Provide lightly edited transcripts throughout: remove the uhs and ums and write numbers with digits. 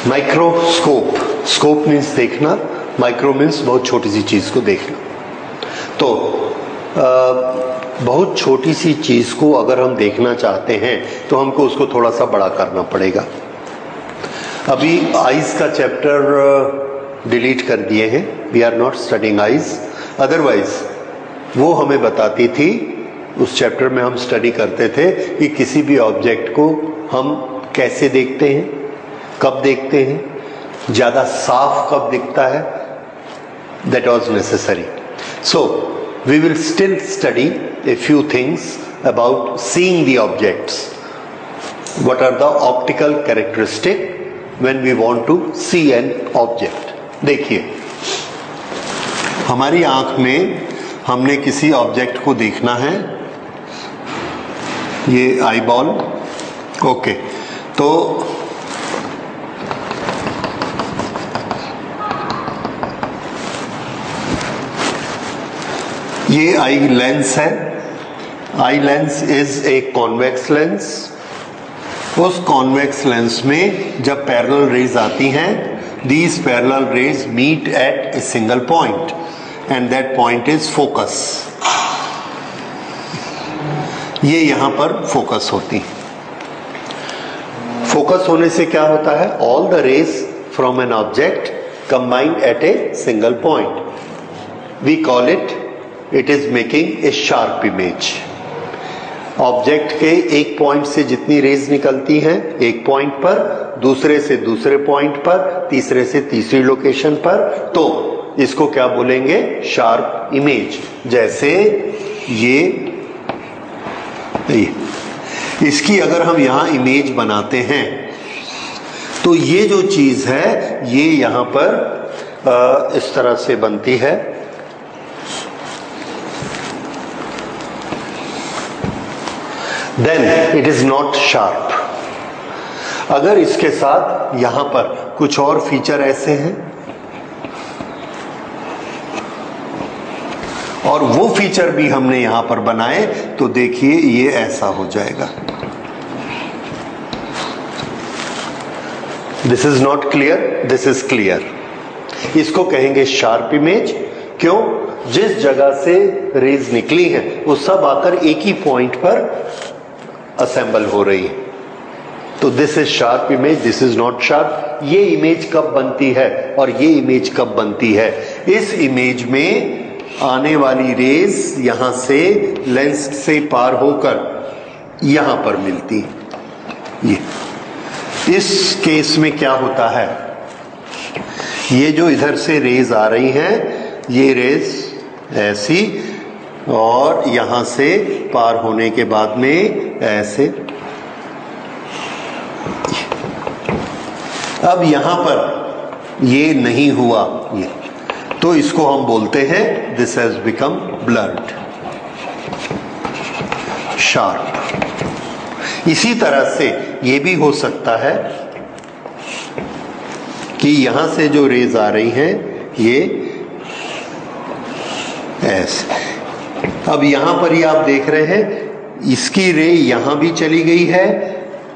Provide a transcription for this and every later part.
Microscope, scope means देखना, micro means बहुत छोटी सी चीज को देखना। तो बहुत छोटी सी चीज को अगर हम देखना चाहते हैं तो हमको उसको थोड़ा सा बड़ा करना पड़ेगा। अभी आइज का चैप्टर डिलीट कर दिए हैं, we are not studying eyes, otherwise वो हमें बताती थी, उस चैप्टर में हम स्टडी करते थे कि किसी भी ऑब्जेक्ट को हम कैसे देखते हैं, कब देखते हैं, ज्यादा साफ कब दिखता है, that was necessary. So we will still study a few things about seeing the objects. What are the optical characteristics when we want to see an object? देखिए, हमारी आंख में हमने किसी ऑब्जेक्ट को देखना है, ये आई बॉल, ओके, तो ये आई लेंस है। Eye lens is a convex lens. उस कॉन्वेक्स लेंस में जब पैरेलल रेज आती हैं, these parallel rays meet at a single point and that point is focus. ये यहां पर फोकस होती। फोकस होने से क्या होता है? All the rays from an object combined at a single point. We call it is making a sharp image. Object के एक पॉइंट से जितनी रेज निकलती हैं एक पॉइंट पर, दूसरे से दूसरे पॉइंट पर, तीसरे से तीसरी लोकेशन पर, तो इसको क्या बोलेंगे? Sharp image. जैसे ये इसकी अगर हम यहां इमेज बनाते हैं तो ये जो चीज है ये यहां पर इस तरह से बनती है। Then it is not sharp। अगर इसके साथ यहां पर कुछ और फीचर ऐसे हैं और वो फीचर भी हमने यहां पर बनाए तो देखिए ये ऐसा हो जाएगा। This is not clear, this is clear. इसको कहेंगे शार्प इमेज। क्यों? जिस जगह से रेज निकली है वो सब आकर एक ही पॉइंट पर असेंबल हो रही है। तो this is sharp image, this is not sharp. ये इमेज कब बनती है और ये इमेज कब बनती है? इस इमेज में आने वाली रेज यहां से लेंस से पार होकर यहां पर मिलती। ये इस केस में क्या होता है? ये जो इधर से रेज आ रही हैं, ये रेज ऐसी और यहां से पार होने के बाद में ऐसे। अब यहां पर ये नहीं हुआ, ये तो इसको हम बोलते हैं this has become blurred, sharp. इसी तरह से ये भी हो सकता है कि यहां से जो रेज आ रही हैं ये ऐसे। अब यहां पर ही आप देख रहे हैं इसकी रे यहां भी चली गई है,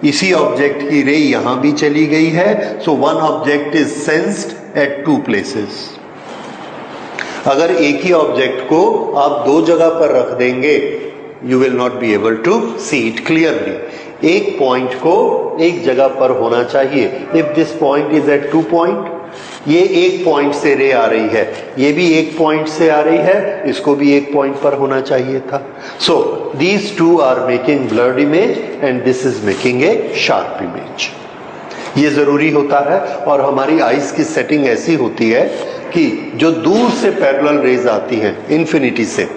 इसी ऑब्जेक्ट की रे यहां भी चली गई है। So one object is sensed at two places. अगर एक ही ऑब्जेक्ट को आप दो जगह पर रख देंगे, you will not be able to see it clearly. एक पॉइंट को एक जगह पर होना चाहिए। If this point is at two point, ये एक पॉइंट से रे आ रही है, ये भी एक पॉइंट से आ रही है, इसको भी एक पॉइंट पर होना चाहिए था। So these two are making blurred image and this is making a sharp image. ये जरूरी होता है और हमारी आईज की सेटिंग ऐसी होती है कि जो दूर से पैरेलल रेज आती हैं इन्फिनिटी से,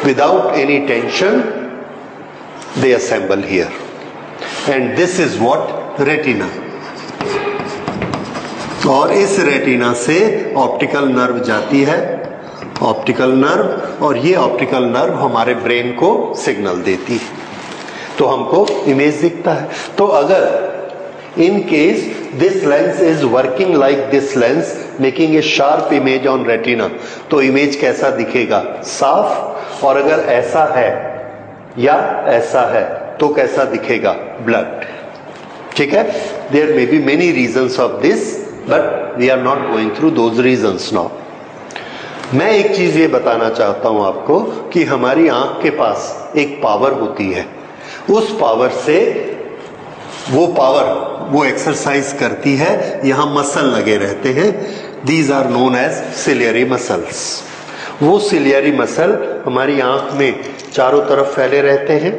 without any tension they assemble here and this is what retina. और इस रेटिना से ऑप्टिकल नर्व जाती है, ऑप्टिकल नर्व, और ये ऑप्टिकल नर्व हमारे ब्रेन को सिग्नल देती है, तो हमको इमेज दिखता है। तो अगर in case this lens is working like this lens making a sharp image on retina, तो इमेज कैसा दिखेगा? साफ। और अगर ऐसा है या ऐसा है तो कैसा दिखेगा? ब्लड। ठीक है। There may be many reasons of this, but we are not going through those reasons now. मैं एक चीज ये बताना चाहता हूं आपको कि हमारी आंख के पास एक पावर होती है, उस पावर से वो एक्सरसाइज करती है, यहां मसल लगे रहते हैं, these are known as ciliary muscles. वो सिलियरी मसल हमारी आंख में चारों तरफ फैले रहते हैं।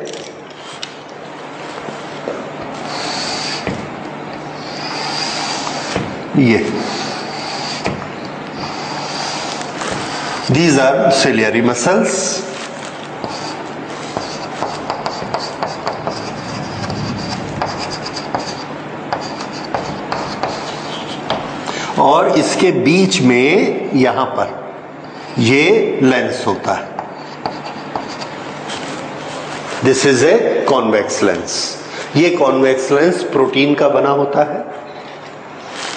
ये दीज आर सिलियरी मसल्स। और इसके बीच में यहां पर ये लेंस होता है, this is a convex lens. ये कॉन्वेक्स लेंस प्रोटीन का बना होता है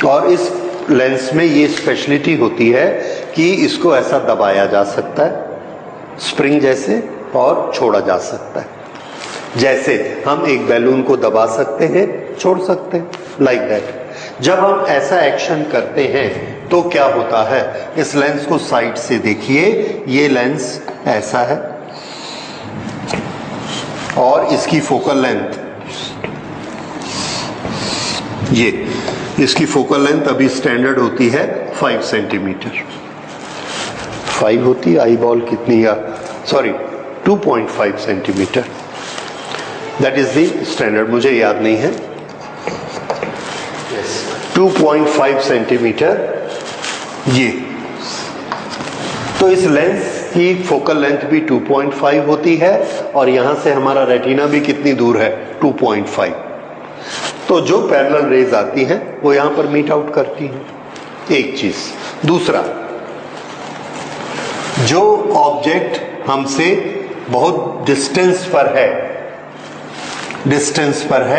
और इस लेंस में ये स्पेशलिटी होती है कि इसको ऐसा दबाया जा सकता है स्प्रिंग जैसे और छोड़ा जा सकता है, जैसे हम एक बैलून को दबा सकते हैं, छोड़ सकते हैं, लाइक दैट। जब हम ऐसा एक्शन करते हैं तो क्या होता है, इस लेंस को साइड से देखिए, ये लेंस ऐसा है और इसकी फोकल लेंथ, ये इसकी फोकल लेंथ अभी स्टैंडर्ड होती है 5 सेंटीमीटर। 5 होती है, आई बॉल कितनी, या sorry 2.5 centimetre, that is the standard, मुझे याद नहीं है। 2.5 सेंटीमीटर ये, तो इस लेंस की फोकल लेंथ भी 2.5 होती है और यहां से हमारा रेटिना भी कितनी दूर है, 2.5। तो जो पैरेलल रेज आती हैं वो यहां पर मीट आउट करती हैं, एक चीज। दूसरा, जो ऑब्जेक्ट हमसे बहुत डिस्टेंस पर है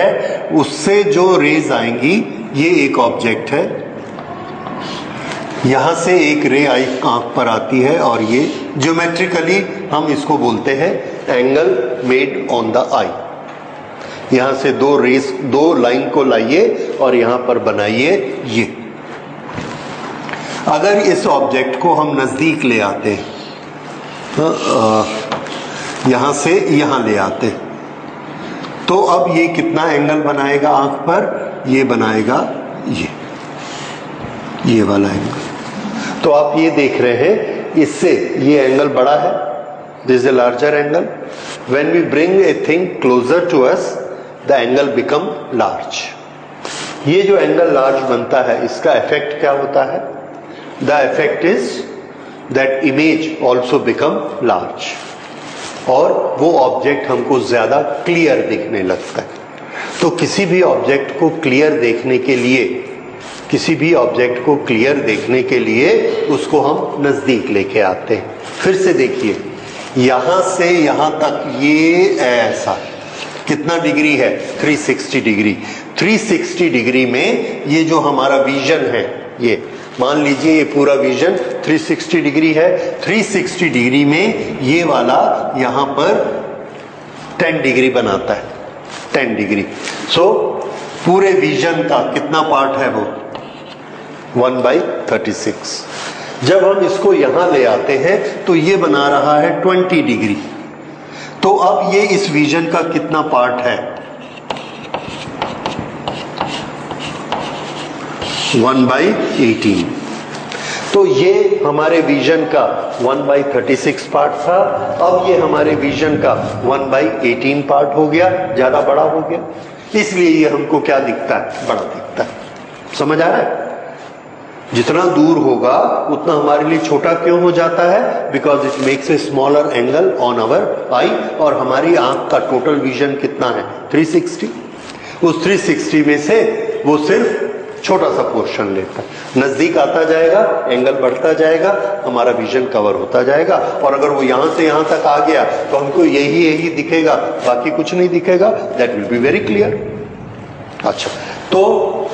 उससे जो रेज आएंगी, ये एक ऑब्जेक्ट है, यहां से एक रे आई आंख पर आती है और ये ज्योमेट्रिकली हम इसको बोलते हैं एंगल मेड ऑन द आई। यहां से दो लाइन को लाइए और यहां पर बनाइए ये। अगर इस ऑब्जेक्ट को हम नजदीक ले आते हैं, यहां से यहां ले आते, तो अब ये कितना एंगल बनाएगा आंख पर, ये बनाएगा ये वाला एंगल। तो आप ये देख रहे हैं, इससे ये एंगल बड़ा है, this is a larger angle. When we bring a thing closer to us, the angle become large. ये जो एंगल लार्ज बनता है, इसका इफेक्ट क्या होता है, the effect is that image also become large और वो ऑब्जेक्ट हमको ज्यादा क्लियर दिखने लगता है। तो किसी भी ऑब्जेक्ट को क्लियर देखने के लिए उसको हम नजदीक लेके आते हैं। फिर से देखिए, यहां से यहां तक ये ऐसा कितना डिग्री है, 360 डिग्री। 360 डिग्री में ये जो हमारा विजन है, ये मान लीजिए ये पूरा विजन 360 डिग्री है। 360 डिग्री में ये वाला यहां पर 10 डिग्री बनाता है, 10 डिग्री। सो पूरे विजन का कितना पार्ट है वो, 1/36। जब हम इसको यहां ले आते हैं तो ये बना रहा है 20 डिग्री। तो अब ये इस विजन का कितना पार्ट है, 1/18। तो ये हमारे विजन का 1/36 पार्ट था, अब ये हमारे विजन का 1/18 पार्ट हो गया, ज्यादा बड़ा हो गया, इसलिए ये हमको क्या दिखता है, बड़ा दिखता है। समझ आ रहा है? जितना दूर होगा उतना हमारे लिए छोटा क्यों हो जाता है, because it makes a smaller angle on our eye. और हमारी आंख का टोटल विजन कितना है, 360। उस 360 में से वो सिर्फ छोटा सा पोर्शन लेता है, नजदीक आता जाएगा, एंगल बढ़ता जाएगा, हमारा विजन कवर होता जाएगा। और अगर वो यहां से यहां तक आ गया तो हमको यही दिखेगा, बाकी कुछ नहीं दिखेगा, that will be very clear. अच्छा, तो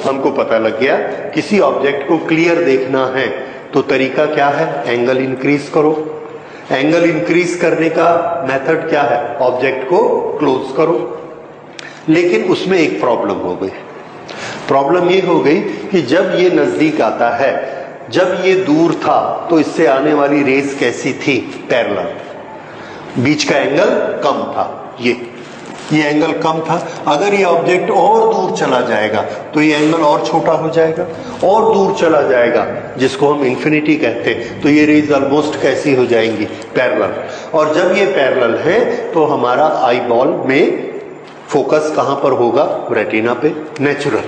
हमको पता लग गया किसी ऑब्जेक्ट को क्लियर देखना है तो तरीका क्या है, एंगल इंक्रीज करो। एंगल इंक्रीज करने का मेथड क्या है, ऑब्जेक्ट को क्लोज करो। लेकिन उसमें एक प्रॉब्लम हो गई, प्रॉब्लम ये हो गई कि जब ये नजदीक आता है, जब ये दूर था तो इससे आने वाली रेस कैसी थी? पैरेलल, बीच का एंगल कम था, ये एंगल कम था। अगर ये ऑब्जेक्ट और दूर चला जाएगा तो ये एंगल और छोटा हो जाएगा, और दूर चला जाएगा जिसको हम इंफिनिटी कहते हैं, तो ये रेज ऑलमोस्ट कैसी हो जाएंगी? पैरेलल। और जब ये पैरेलल है तो हमारा आई बॉल में फोकस कहां पर होगा? रेटिना पे, नेचुरल।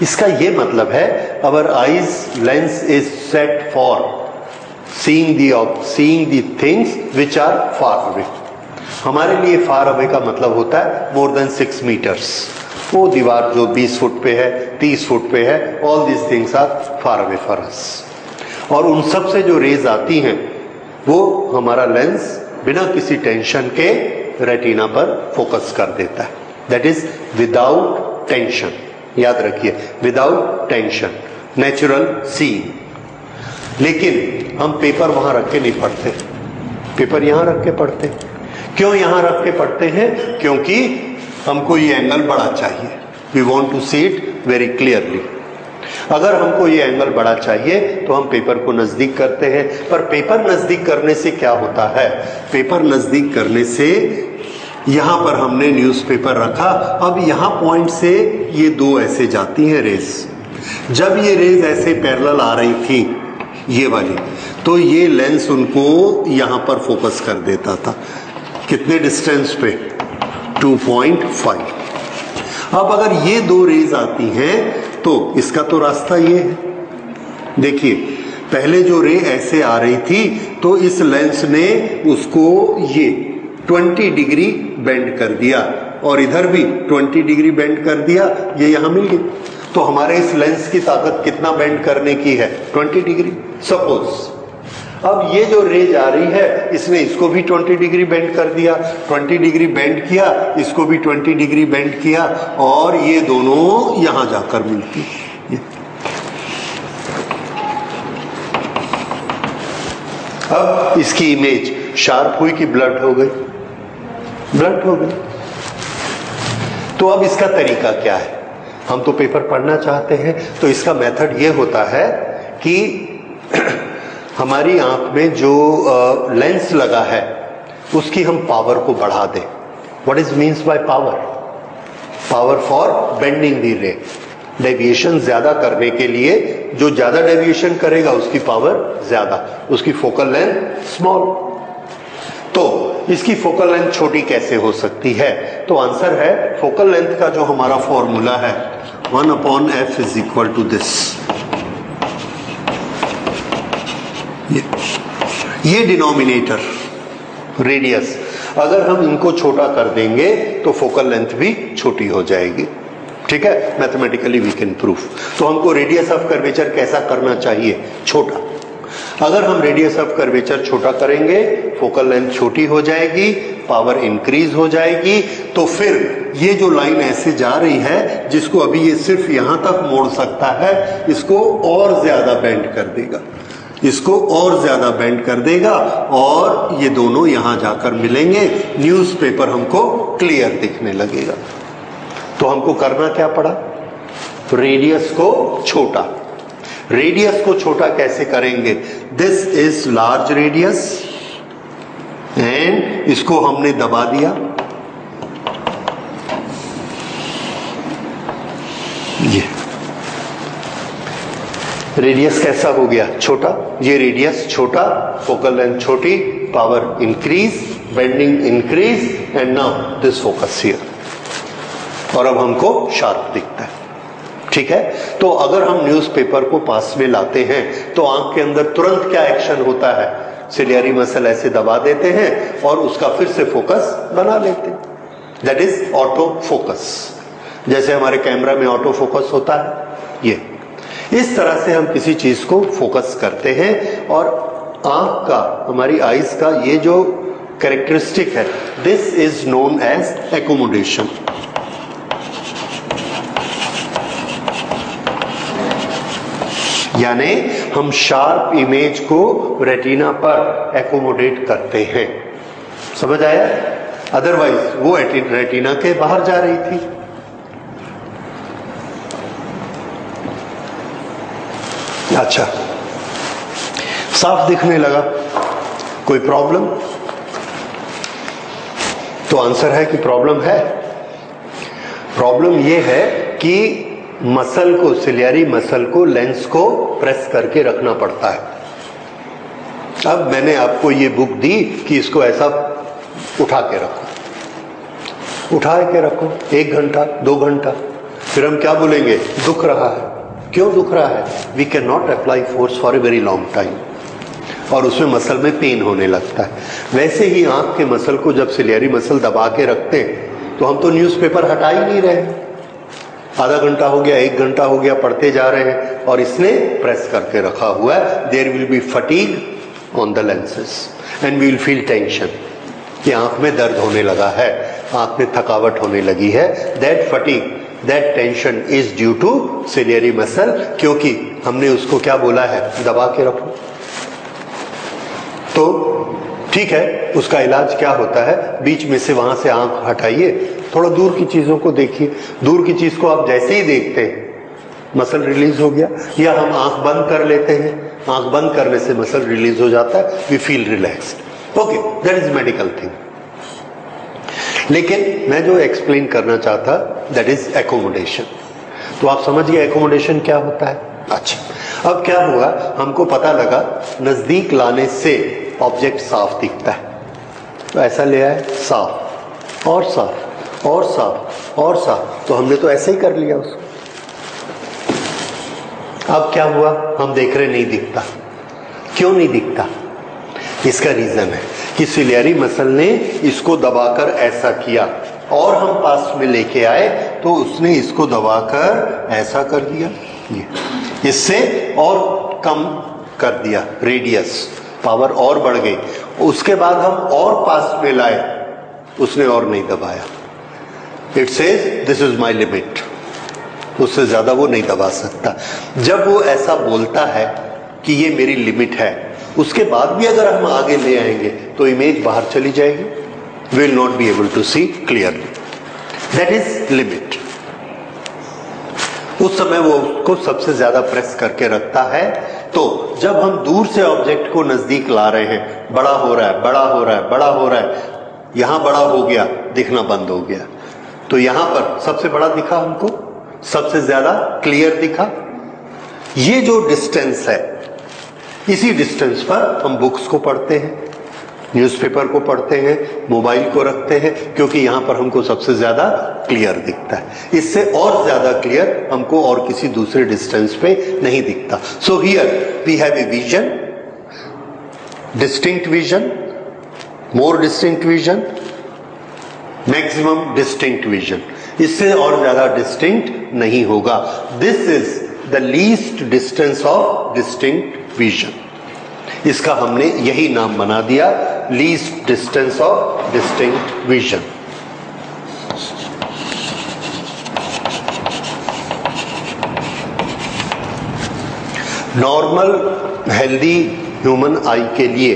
इसका ये मतलब है our eyes lens is set for seeing the things which are far away. हमारे लिए फार अवे का मतलब होता है मोर देन 6 मीटर्स। वो दीवार जो 20 फुट पे है, 30 फुट पे है, all this things are far away for us. और उन सब से जो रेज आती हैं वो हमारा लेंस बिना किसी टेंशन के रेटिना पर फोकस कर देता है। दैट इज विदाउट टेंशन, याद रखिए, विदाउट टेंशन, नेचुरल सीइंग। लेकिन हम पेपर वहां रख के नहीं पढ़ते, पेपर यहां रख के पढ़ते। क्यों यहां रख के पढ़ते हैं? क्योंकि हमको ये एंगल बड़ा चाहिए, we want to see it very clearly. अगर हमको ये एंगल बड़ा चाहिए तो हम पेपर को नजदीक करते हैं। पर पेपर नजदीक करने से क्या होता है? पेपर नजदीक करने से यहां पर हमने न्यूज़पेपर रखा, अब यहां पॉइंट से ये दो ऐसे जाती हैं रेस। जब ये रेस ऐसे पैरेलल आ रही थी, ये वाली, तो ये लेंस उनको यहां पर फोकस कर देता था। कितने डिस्टेंस पे? 2.5। अब अगर ये दो रेज आती हैं तो इसका तो रास्ता ये है। देखिए, पहले जो रे ऐसे आ रही थी तो इस लेंस ने उसको ये 20 डिग्री बेंड कर दिया, और इधर भी 20 डिग्री बेंड कर दिया, ये यहां मिल गई। तो हमारे इस लेंस की ताकत कितना बेंड करने की है? 20 डिग्री। सपोज अब ये जो रे जा रही है, इसने इसको भी 20 डिग्री बेंड कर दिया, 20 डिग्री बेंड किया, इसको भी 20 डिग्री बेंड किया, और ये दोनों यहां जाकर मिलती। अब इसकी इमेज शार्प हुई कि ब्लड हो गई? ब्लड हो गई। तो अब इसका तरीका क्या है? हम तो पेपर पढ़ना चाहते हैं, तो इसका मेथड ये होता है कि हमारी आंख में जो लेंस लगा है उसकी हम पावर को बढ़ा दें। What is means by power? Power for bending the रे, डेविएशन ज्यादा करने के लिए। जो ज्यादा डेविएशन करेगा उसकी पावर ज्यादा, उसकी फोकल लेंथ स्मॉल। तो इसकी फोकल लेंथ छोटी कैसे हो सकती है? तो आंसर है, फोकल लेंथ का जो हमारा फॉर्मूला है 1/f is equal to this. ये डिनोमिनेटर, रेडियस, अगर हम इनको छोटा कर देंगे तो फोकल लेंथ भी छोटी हो जाएगी। ठीक है, मैथमेटिकली वी कैन प्रूव। तो हमको रेडियस ऑफ कर्वेचर कैसा करना चाहिए? छोटा। अगर हम रेडियस ऑफ कर्वेचर छोटा करेंगे, फोकल लेंथ छोटी हो जाएगी, पावर इंक्रीज हो जाएगी। तो फिर ये जो लाइन ऐसे जा रही है, जिसको अभी ये सिर्फ यहां तक मोड़ सकता है, इसको और ज्यादा बेंड कर देगा, इसको और ज्यादा बेंड कर देगा, और ये दोनों यहां जाकर मिलेंगे। न्यूज़पेपर हमको क्लियर दिखने लगेगा। तो हमको करना क्या पड़ा? रेडियस को छोटा। रेडियस को छोटा कैसे करेंगे? This is large radius, and इसको हमने दबा दिया। ये रेडियस कैसा हो गया? छोटा। ये रेडियस छोटा, फोकल लेंथ छोटी, power increase, bending increase, and now this focus here. और अब हमको शार्प दिखता है। ठीक है, तो अगर हम न्यूज़पेपर को पास में लाते हैं तो आंख के अंदर तुरंत क्या एक्शन होता है? सिलियरी मसल ऐसे दबा देते हैं और उसका फिर से फोकस बना लेते हैं। That is auto focus. जैसे हमारे कैमरा में ऑटो फोकस होता है, ये इस तरह से हम किसी चीज को फोकस करते हैं। और आंख का, हमारी आईज का ये जो कैरेक्टरिस्टिक है, this is known as accommodation. यानी हम शार्प इमेज को रेटिना पर एकोमोडेट करते हैं। समझ आया? अदरवाइज वो रेटिना के बाहर जा रही थी। अच्छा, साफ दिखने लगा, कोई प्रॉब्लम? तो आंसर है कि प्रॉब्लम है। प्रॉब्लम यह है कि मसल को, सिलियरी मसल को, लेंस को प्रेस करके रखना पड़ता है। अब मैंने आपको ये बुक दी कि इसको ऐसा उठा के रखो, उठा के रखो 1 घंटा 2 घंटा, फिर हम क्या बोलेंगे? दुख रहा है। क्यों दुख रहा है? We can not apply force for a very long time, और उसमें मसल में पेन होने लगता है। वैसे ही आंख के मसल को जब सिलियरी मसल दबा के रखते हैं तो हम तो न्यूज़पेपर हटा ही नहीं रहे, आधा घंटा हो गया, 1 घंटा हो गया, पढ़ते जा रहे हैं और इसने प्रेस करके रखा हुआ है। There will be fatigue on the lenses and we will feel tension, कि आंख में दर्द होने लगा है, आंख में थकावट होने लगी है। That fatigue, that tension is due to ciliary muscle, क्योंकि हमने उसको क्या बोला है? दबा के रखो। तो ठीक है, उसका इलाज क्या होता है? बीच में से वहां से आंख हटाइए, थोड़ा दूर की चीजों को देखिए। दूर की चीज को आप जैसे ही देखते हैं मसल रिलीज हो गया, या हम आंख बंद कर लेते हैं, आंख बंद करने से मसल रिलीज हो जाता है, we feel relaxed. Okay, that is medical thing. लेकिन मैं जो एक्सप्लेन करना चाहता, दैट इज एकोमोडेशन। तो आप समझ गए एकोमोडेशन क्या होता है? अच्छा, अब क्या हुआ? हमको पता लगा नजदीक लाने से ऑब्जेक्ट साफ दिखता है, तो ऐसा ले आए, साफ और साफ और साफ और साफ, तो हमने तो ऐसे ही कर लिया उसको। अब क्या हुआ? हम देख रहे नहीं दिखता। क्यों नहीं दिखता? इसका रीजन है कि सिलियरी मसल ने इसको दबाकर ऐसा किया और हम पास में लेके आए तो उसने इसको दबाकर ऐसा कर दिया, ये इससे और कम कर दिया, रेडियस, पावर और बढ़ गई। उसके बाद हम और पास में लाए, उसने और नहीं दबाया। It says this is my limit, उससे ज्यादा वो नहीं दबा सकता। जब वो ऐसा बोलता है कि ये मेरी लिमिट है, उसके बाद भी अगर हम आगे ले आएंगे तो इमेज बाहर चली जाएगी, will not be able to see clearly. That is limit. उस समय वो उसको सबसे ज्यादा प्रेस करके रखता है। तो जब हम दूर से ऑब्जेक्ट को नजदीक ला रहे हैं, बड़ा हो रहा है, बड़ा हो रहा है, बड़ा हो रहा है, यहां बड़ा हो गया, दिखना बंद हो गया, तो यहां पर सबसे बड़ा दिखा हमको, सबसे ज्यादा क्लियर दिखा। ये जो डिस्टेंस है, इसी डिस्टेंस पर हम बुक्स को पढ़ते हैं, न्यूज़पेपर को पढ़ते हैं, मोबाइल को रखते हैं, क्योंकि यहां पर हमको सबसे ज्यादा क्लियर दिखता है। इससे और ज्यादा क्लियर हमको और किसी दूसरे डिस्टेंस पे नहीं दिखता। So here we have a vision, distinct vision, more distinct vision, maximum distinct vision. इससे और ज्यादा डिस्टिंक्ट नहीं होगा। This is the least distance of distinct vision. इसका हमने यही नाम बना दिया, least distance of distinct vision. Normal healthy human eye के लिए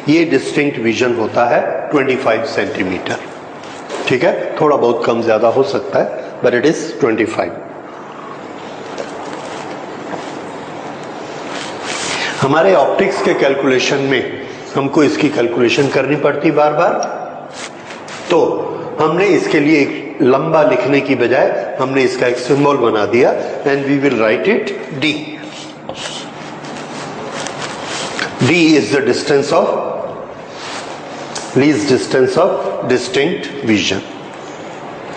ये डिस्टिंक्ट विजन होता है 25 सेंटीमीटर। ठीक है, थोड़ा बहुत कम ज्यादा हो सकता है, बट इट इज 25। हमारे ऑप्टिक्स के कैलकुलेशन में हमको इसकी कैलकुलेशन करनी पड़ती बार बार, तो हमने इसके लिए एक लंबा लिखने की बजाय हमने इसका एक सिंबल बना दिया, and we will write it D. D is the distance of, least distance of distinct vision.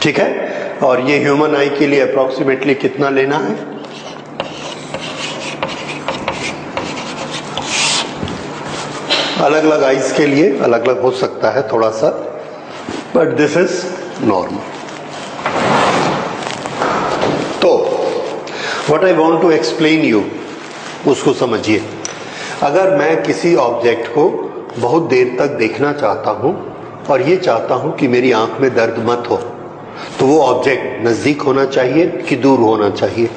ठीक है, और ये ह्यूमन आई के लिए अप्रोक्सीमेटली कितना लेना है? अलग अलग आइज के लिए अलग अलग हो सकता है थोड़ा सा, बट दिस इज नॉर्मल। तो what I want to explain you, उसको समझिए। अगर मैं किसी ऑब्जेक्ट को बहुत देर तक देखना चाहता हूं और ये चाहता हूं कि मेरी आंख में दर्द मत हो, तो वो ऑब्जेक्ट नजदीक होना चाहिए कि दूर होना चाहिए?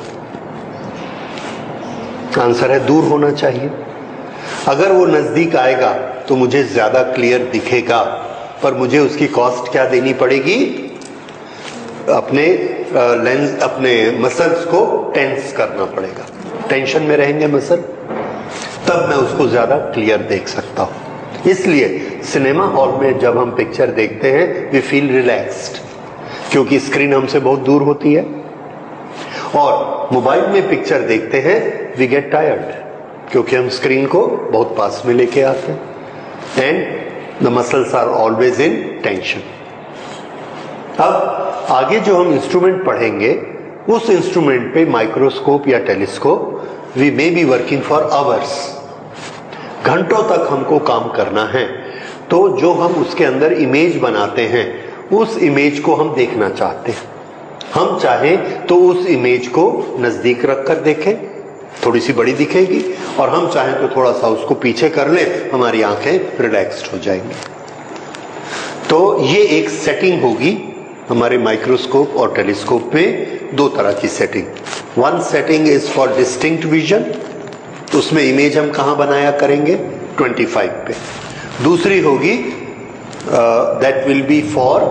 आंसर है दूर होना चाहिए। अगर वो नजदीक आएगा तो मुझे ज्यादा क्लियर दिखेगा, पर मुझे उसकी कॉस्ट क्या देनी पड़ेगी? अपने लेंस, अपने मसल्स को टेंस करना पड़ेगा। टेंशन में रहेंगे मसल, तब मैं उसको ज्यादा क्लियर देख सकता हूं। इसलिए सिनेमा हॉल में जब हम पिक्चर देखते हैं वी फील रिलैक्स्ड, क्योंकि स्क्रीन हमसे बहुत दूर होती है। और मोबाइल में पिक्चर देखते हैं वी गेट टायर्ड, क्योंकि हम स्क्रीन को बहुत पास में लेके आते हैं and the muscles are always in tension. अब आगे जो हम इंस्ट्रूमेंट पढ़ेंगे उस इंस्ट्रूमेंट पे माइक्रोस्कोप या telescope we may be working for hours, घंटों तक हमको काम करना है। तो जो हम उसके अंदर इमेज बनाते हैं उस इमेज को हम देखना चाहते हैं। हम चाहें तो उस इमेज को नजदीक रखकर देखें, थोड़ी सी बड़ी दिखेगी, और हम चाहें तो थोड़ा सा उसको पीछे कर लें, हमारी आंखें रिलैक्स्ड हो जाएंगी। तो ये एक सेटिंग होगी हमारे माइक्रोस्कोप और टेलीस्कोप में, दो तरह की setting. One setting is for distinct vision, उसमें इमेज हम कहां बनाया करेंगे 25 पे। दूसरी होगी that will be for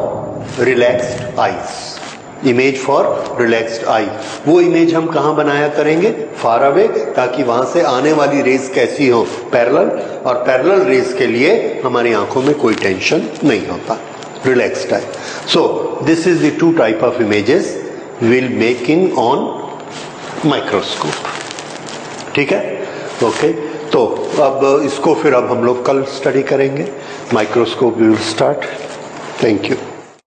relaxed eyes, image for relaxed eye. वो इमेज हम कहां बनाया करेंगे फार अवे, ताकि वहां से आने वाली रेज कैसी हो पैरेलल, और पैरेलल रेज के लिए हमारी आंखों में कोई टेंशन नहीं होता, relaxed I. So this is the two type of images will making on microscope. ठीक है, ओके। तो अब इसको फिर अब हम लोग कल स्टडी करेंगे। Microscope we will start. Thank you.